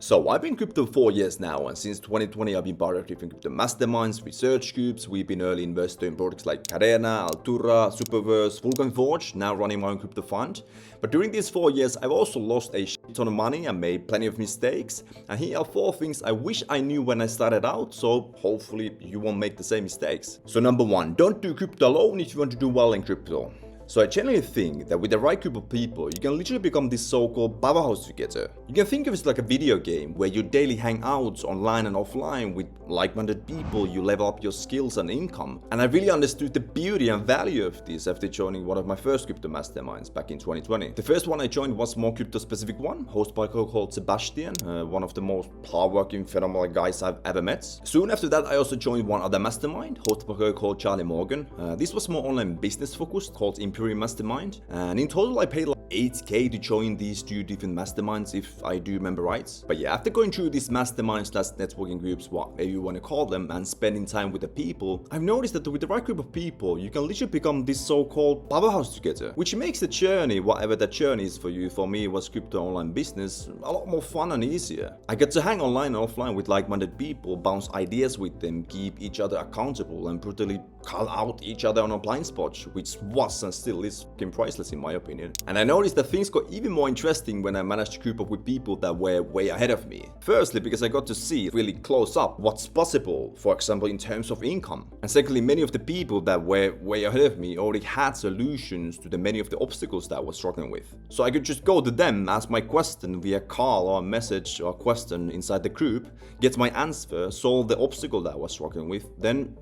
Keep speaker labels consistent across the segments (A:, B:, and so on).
A: So I've been crypto 4 years now, and since 2020 I've been part of different crypto masterminds, research groups. We've been early investor in projects like Carena, Altura, Superverse, Vulcan Forge, now running my own crypto fund. But during these 4 years I've also lost a shit ton of money and made plenty of mistakes. And here are 4 things I wish I knew when I started out, so hopefully you won't make the same mistakes. So number 1, don't do crypto alone if you want to do well in crypto. So I generally think that with the right group of people, you can literally become this so-called powerhouse together. You can think of it like a video game where you daily hang out online and offline with like-minded people, you level up your skills and income. And I really understood the beauty and value of this after joining one of my first crypto masterminds back in 2020. The first one I joined was more crypto-specific one, hosted by a guy called Sebastian, one of the most hard-working, phenomenal guys I've ever met. Soon after that, I also joined one other mastermind, hosted by a guy called Charlie Morgan. This was more online business-focused, called Imperium Mastermind, and in total I paid like 8k to join these 2 different masterminds if I do remember right. But yeah, after going through these masterminds / networking groups, whatever you want to call them, and spending time with the people, I've noticed that with the right group of people, you can literally become this so-called powerhouse together, which makes the journey, whatever that journey is for you, for me it was crypto online business, a lot more fun and easier. I get to hang online and offline with like-minded people, bounce ideas with them, keep each other accountable, and brutally call out each other on our blind spots, which was and still is fucking priceless in my opinion. And I noticed that things got even more interesting when I managed to group up with people that were way ahead of me. Firstly, because I got to see really close up what's possible, for example in terms of income. And secondly, many of the people that were way ahead of me already had solutions to the many of the obstacles that I was struggling with. So I could just go to them, ask my question via call or a message or a question inside the group, get my answer, solve the obstacle that I was struggling with, then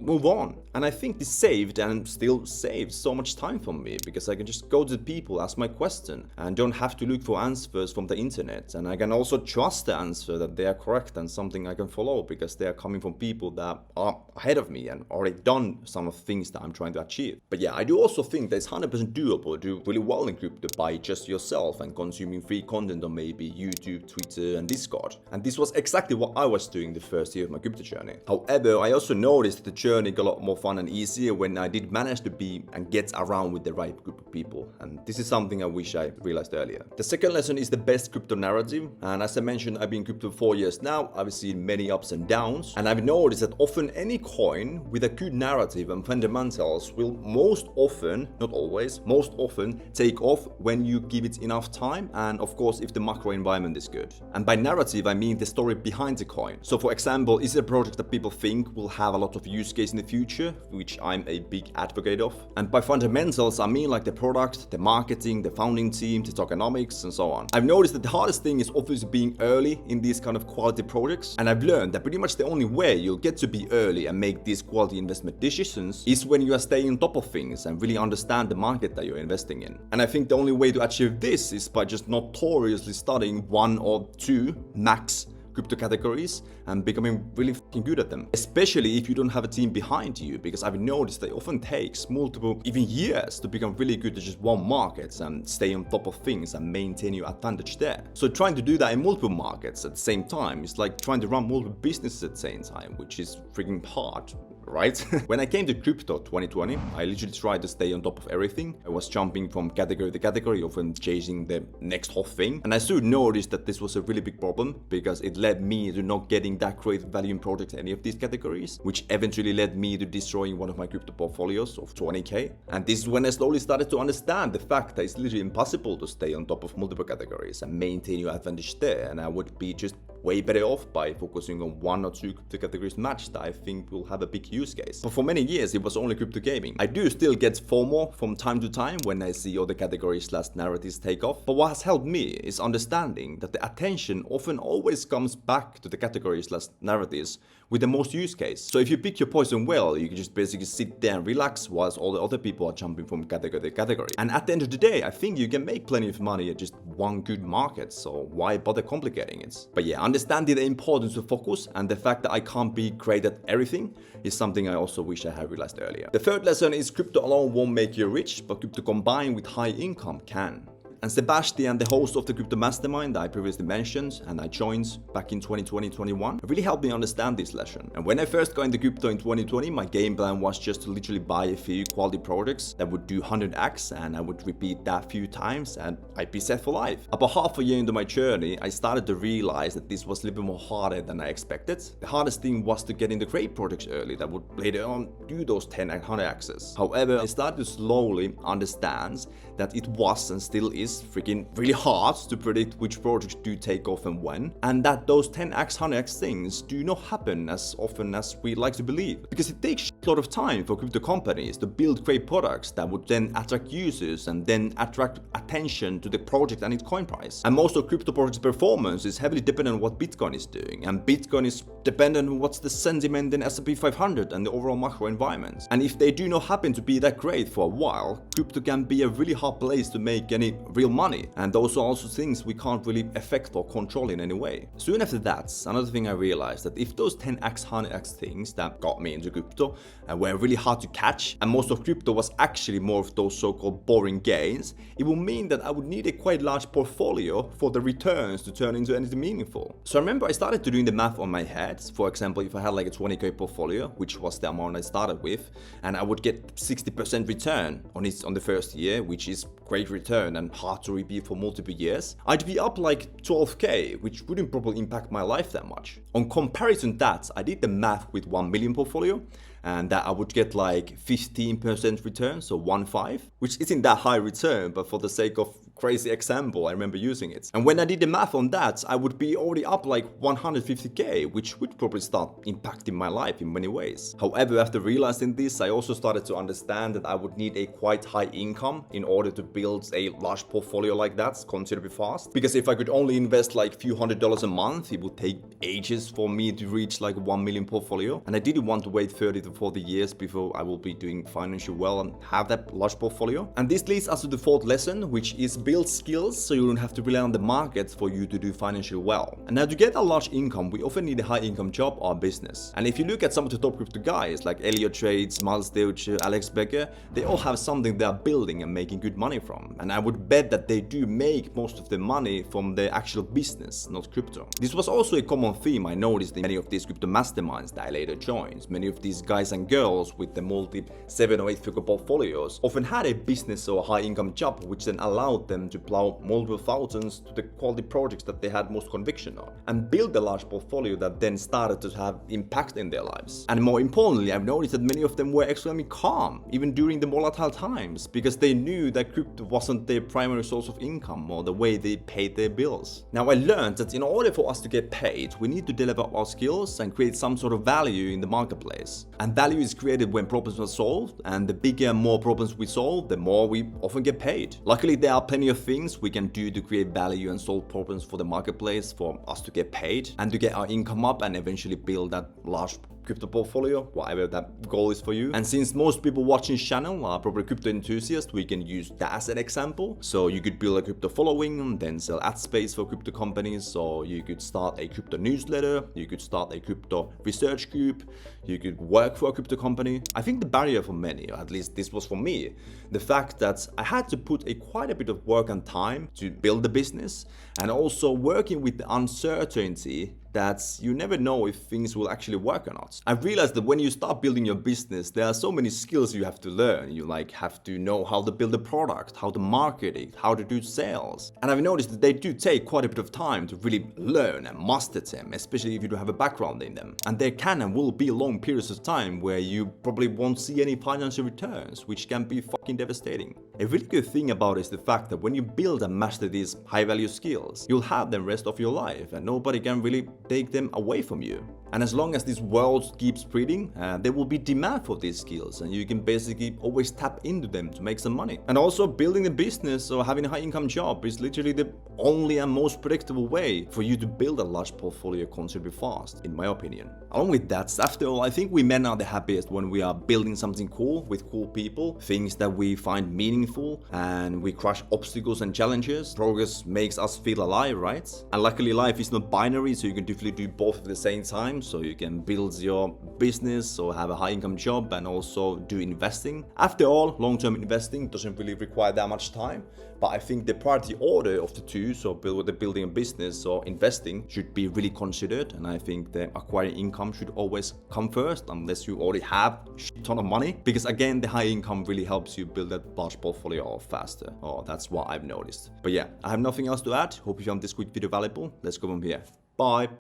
A: move on. And I think this saved and still saves so much time for me, because I can just go to the people, ask my question, and don't have to look for answers from the internet. And I can also trust the answer that they are correct and something I can follow, because they are coming from people that are ahead of me and already done some of the things that I'm trying to achieve. But yeah, I do also think that it's 100% doable to do really well in crypto by just yourself and consuming free content on maybe YouTube, Twitter, and Discord. And this was exactly what I was doing the first year of my crypto journey. However, I also noticed that the journey got a lot more fun and easier when I did manage to be and get around with the right group of people. And this is something I wish I realized earlier. The second lesson is the best crypto narrative. And as I mentioned, I've been in crypto 4 years now. I've seen many ups and downs. And I've noticed that often any coin with a good narrative and fundamentals will most often, not always, most often take off when you give it enough time. And of course, if the macro environment is good. And by narrative, I mean the story behind the coin. So for example, is it a project that people think will have a lot of use case in the future, which I'm a big advocate of. And by fundamentals, I mean like the product, the marketing, the founding team, the tokenomics, and so on. I've noticed that the hardest thing is obviously being early in these kind of quality projects. And I've learned that pretty much the only way you'll get to be early and make these quality investment decisions is when you are staying on top of things and really understand the market that you're investing in. And I think the only way to achieve this is by just notoriously studying 1 or 2 max crypto categories and becoming really fucking good at them. Especially if you don't have a team behind you, because I've noticed that it often takes multiple, even years, to become really good at just one market and stay on top of things and maintain your advantage there. So trying to do that in multiple markets at the same time is like trying to run multiple businesses at the same time, which is freaking hard. Right? When I came to crypto 2020, I literally tried to stay on top of everything. I was jumping from category to category, often chasing the next hot thing. And I soon noticed that this was a really big problem, because it led me to not getting that great value in projects in any of these categories, which eventually led me to destroying one of my crypto portfolios of 20k. And this is when I slowly started to understand the fact that it's literally impossible to stay on top of multiple categories and maintain your advantage there. And I would be just way better off by focusing on 1 or 2 crypto categories matched that I think will have a big use case. But for many years it was only crypto gaming. I do still get FOMO from time to time when I see other categories / narratives take off. But what has helped me is understanding that the attention often always comes back to the categories / narratives with the most use case. So if you pick your poison well, you can just basically sit there and relax whilst all the other people are jumping from category to category. And at the end of the day, I think you can make plenty of money at just one good market, so why bother complicating it? But yeah, understanding the importance of focus and the fact that I can't be great at everything is something I also wish I had realized earlier. The third lesson is crypto alone won't make you rich, but crypto combined with high income can. And Sebastian, the host of the Crypto Mastermind that I previously mentioned and I joined back in 2020-21, really helped me understand this lesson. And when I first got into crypto in 2020, my game plan was just to literally buy a few quality projects that would do 100x, and I would repeat that few times and I'd be set for life. About half a year into my journey, I started to realize that this was a little bit more harder than I expected. The hardest thing was to get into great projects early that would later on do those 10 and 100x's. However, I started to slowly understand that it was and still is freaking really hard to predict which projects do take off and when, and that those 10x, 100x things do not happen as often as we like to believe. Because it takes a lot of time for crypto companies to build great products that would then attract users and then attract attention to the project and its coin price. And most of crypto projects' performance is heavily dependent on what Bitcoin is doing, and Bitcoin is dependent on what's the sentiment in S&P 500 and the overall macro environment. And if they do not happen to be that great for a while, crypto can be a really hard place to make any real money, and those are also things we can't really affect or control in any way. Soon after that, another thing I realized that if those 10x, 100x things that got me into crypto were really hard to catch, and most of crypto was actually more of those so-called boring gains, it would mean that I would need a quite large portfolio for the returns to turn into anything meaningful. So I remember I started doing the math on my head. For example, if I had like a 20k portfolio, which was the amount I started with, and I would get 60% return on it on the first year, which is great return and hard to repeat for multiple years, I'd be up like 12k, which wouldn't probably impact my life that much. On comparison to that, I did the math with 1 million portfolio, and that I would get like 15% return, so 1.5, which isn't that high return, but for the sake of crazy example, I remember using it. And when I did the math on that, I would be already up like 150k, which would probably start impacting my life in many ways. However, after realizing this, I also started to understand that I would need a quite high income in order to build a large portfolio like that considerably fast. Because if I could only invest like a few $100s a month, it would take ages for me to reach like a 1 million portfolio. And I didn't want to wait 30 to 40 years before I will be doing financially well and have that large portfolio. And this leads us to the fourth lesson, which is build skills so you don't have to rely on the markets for you to do financially well. And now to get a large income, we often need a high income job or business. And if you look at some of the top crypto guys like Elliot Trades, Miles Deutscher, Alex Becker, they all have something they are building and making good money from. And I would bet that they do make most of the money from their actual business, not crypto. This was also a common theme I noticed in many of these crypto masterminds that I later joined. Many of these guys and girls with the multi 7 or 8 figure portfolios often had a business or a high income job, which then allowed them to plow multiple thousands to the quality projects that they had most conviction on and build a large portfolio that then started to have impact in their lives. And more importantly, I've noticed that many of them were extremely calm even during the volatile times because they knew that crypto wasn't their primary source of income or the way they paid their bills. Now I learned that in order for us to get paid, we need to develop our skills and create some sort of value in the marketplace. And value is created when problems are solved, and the bigger and more problems we solve, the more we often get paid. Luckily, there are plenty of things we can do to create value and solve problems for the marketplace for us to get paid and to get our income up and eventually build that large crypto portfolio, whatever that goal is for you. And since most people watching this channel are probably crypto enthusiasts, we can use that as an example. So you could build a crypto following, then sell ad space for crypto companies, or you could start a crypto newsletter, you could start a crypto research group, you could work for a crypto company. I think the barrier for many, or at least this was for me, the fact that I had to put quite a bit of work and time to build the business, and also working with the uncertainty that you never know if things will actually work or not. I've realized that when you start building your business, there are so many skills you have to learn. You have to know how to build a product, how to market it, how to do sales. And I've noticed that they do take quite a bit of time to really learn and master them, especially if you don't have a background in them. And there can and will be long periods of time where you probably won't see any financial returns, which can be fucking devastating. A really good thing about it is the fact that when you build and master these high value skills, you'll have them rest of your life and nobody can really take them away from you. And as long as this world keeps spreading, there will be demand for these skills and you can basically always tap into them to make some money. And also building a business or having a high income job is literally the only and most predictable way for you to build a large portfolio considerably fast, in my opinion. Along with that, after all, I think we men are the happiest when we are building something cool with cool people, things that we find meaningful, and we crush obstacles and challenges. Progress makes us feel alive, right? And luckily life is not binary, so you can do beautifully do both at the same time, so you can build your business or have a high income job and also do investing. After all, long-term investing doesn't really require that much time, but I think the priority order of the two, so building a business or investing, should be really considered. And I think the acquiring income should always come first, unless you already have a shit ton of money, because again, the high income really helps you build a large portfolio faster. Oh, that's what I've noticed. But yeah, I have nothing else to add. Hope you found this quick video valuable. Let's go from here. Bye.